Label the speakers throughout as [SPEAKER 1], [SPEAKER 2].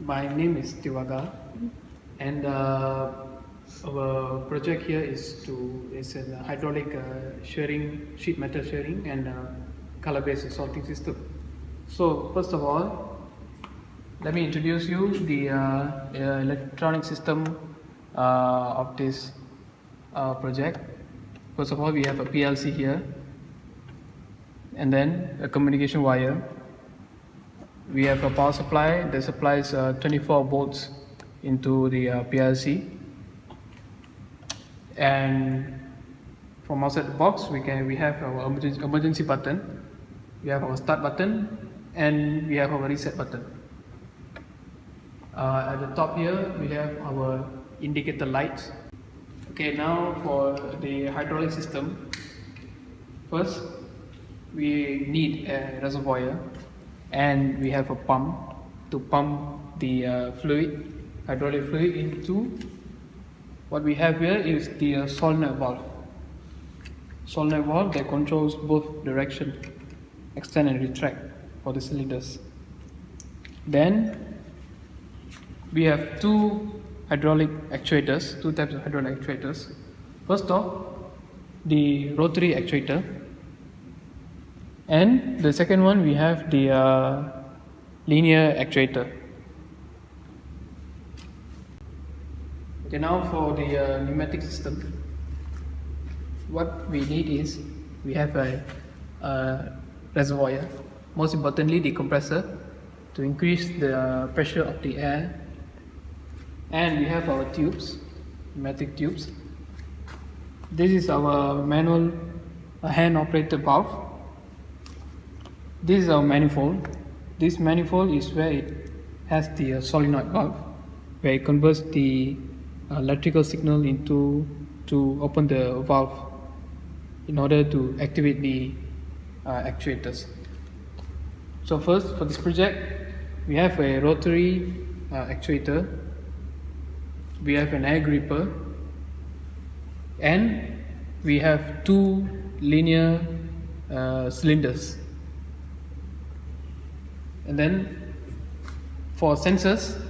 [SPEAKER 1] My name is Tiwaga, and our project here is a hydraulic shearing, sheet metal shearing, and color-based sorting system. So first of all, let me introduce you the electronic system of this project. First of all, we have a PLC here, and then a communication wire. We have a power supply that supplies 24 volts into the PLC, and from outside the box we have our emergency button, we have our start button, and we have our reset button. At the top here we have our indicator lights. Okay, now for the hydraulic system, first we need a reservoir, and we have a pump to pump the hydraulic fluid into. What we have here is the solenoid valve that controls both direction, extend and retract for the cylinders. Then we have two types of hydraulic actuators. First off, the rotary actuator, and the second one we have the linear actuator. Okay, now for the pneumatic system, what we need is we have a reservoir, most importantly the compressor to increase the pressure of the air, and we have our tubes, pneumatic tubes. This is our manual hand operated valve. This is our manifold. This manifold is where it has the solenoid valve, where it converts the electrical signal to open the valve in order to activate the actuators. So first, for this project, we have a rotary actuator, we have an air gripper, and we have two linear cylinders. And then for sensors,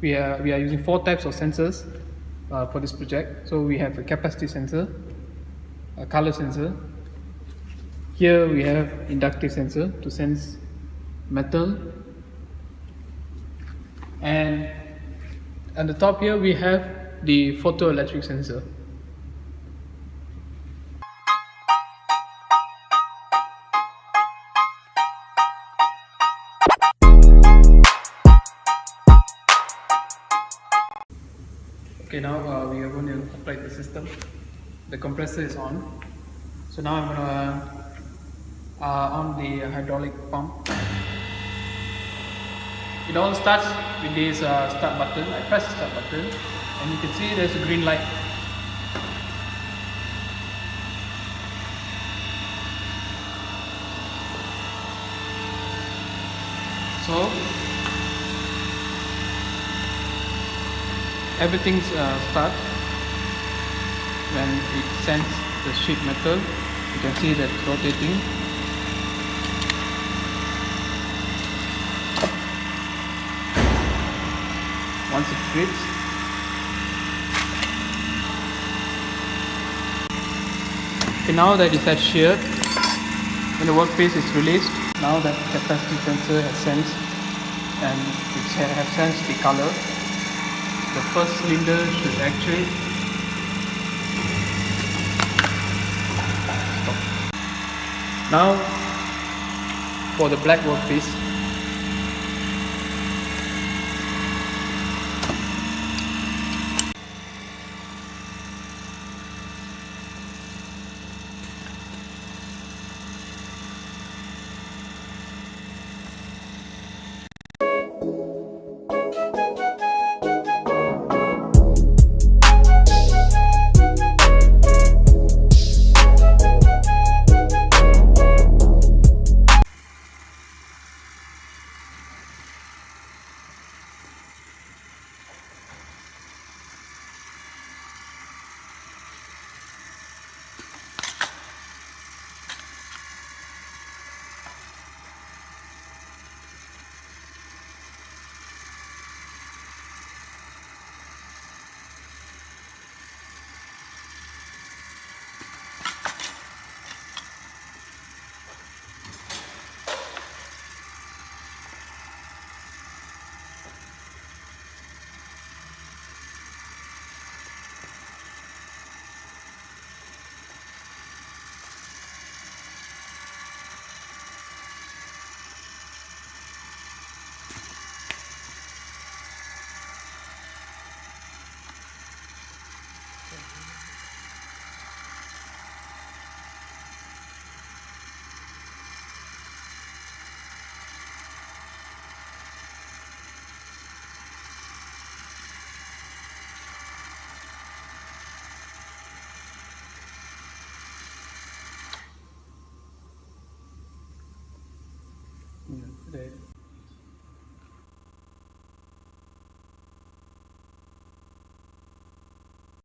[SPEAKER 1] we are using 4 types of sensors for this project. So we have a capacity sensor, a color sensor. Here we have inductive sensor to sense metal, and on the top here we have the photoelectric sensor. Okay, now we are going to apply the system. The compressor is on. So now I'm going to on the hydraulic pump. It all starts with this start button. I press the start button, and you can see there's a green light. So everything starts when it sends the sheet metal. You can see that it's rotating. Once it grips, okay, now that it has sheared, when the workpiece is released, now that the capacity sensor has sensed and it has sensed the color, the first cylinder should actuate. Stop. Now for the black workpiece,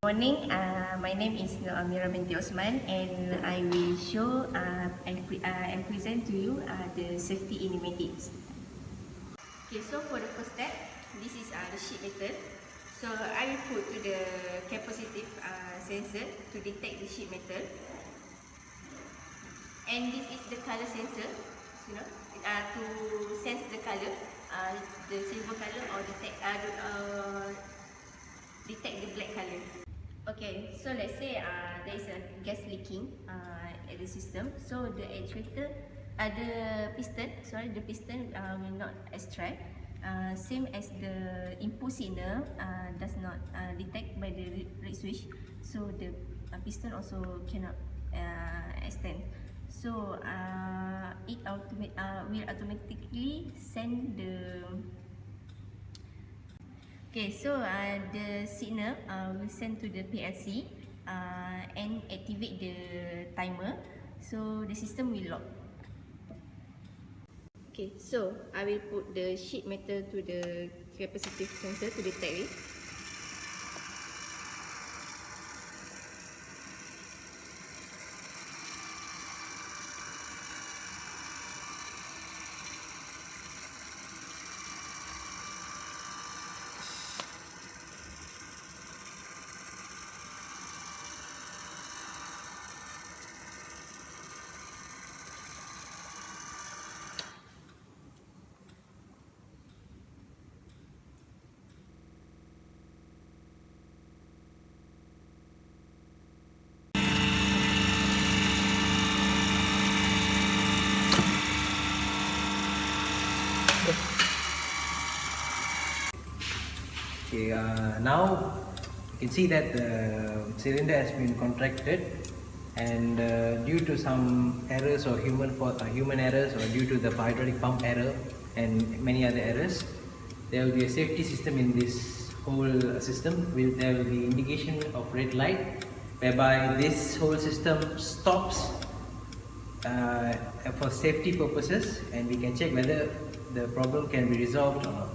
[SPEAKER 2] Morning, my name is Amira binti Osman and I will show and present to you the safety in pneumatics. Okay, so for the first step, this is the sheet metal. So I will put to the capacitive sensor to detect the sheet metal. And this is the color sensor, you know, to sense the color, the silver color or detect the black color. Okay, so let's say there is a gas leaking at the system. So the actuator, the piston will not extract. Same as the input signal does not detect by the red switch. So the piston also cannot extend. So it will automatically send the. Okay, so the signal will send to the PLC and activate the timer. So the system will lock. Okay, so I will put the sheet metal to the capacitive sensor to detect it.
[SPEAKER 3] Okay, now you can see that the cylinder has been contracted, and due to some errors or human errors, or due to the hydraulic pump error and many other errors, there will be a safety system in this whole system. There will be indication of red light, whereby this whole system stops for safety purposes, and we can check whether the problem can be resolved or not.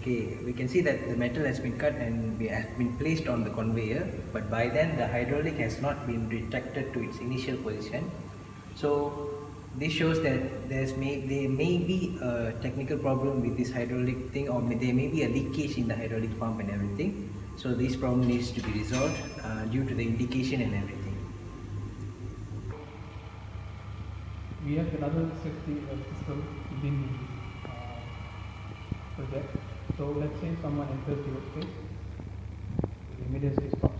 [SPEAKER 3] Okay, we can see that the metal has been cut and has been placed on the conveyor, but by then the hydraulic has not been retracted to its initial position. So this shows that there may be a technical problem with this hydraulic thing, or there may be a leakage in the hydraulic pump and everything. So this problem needs to be resolved due to the indication and everything.
[SPEAKER 1] We have another safety system within the project. So let's say someone enters your space, immediately stop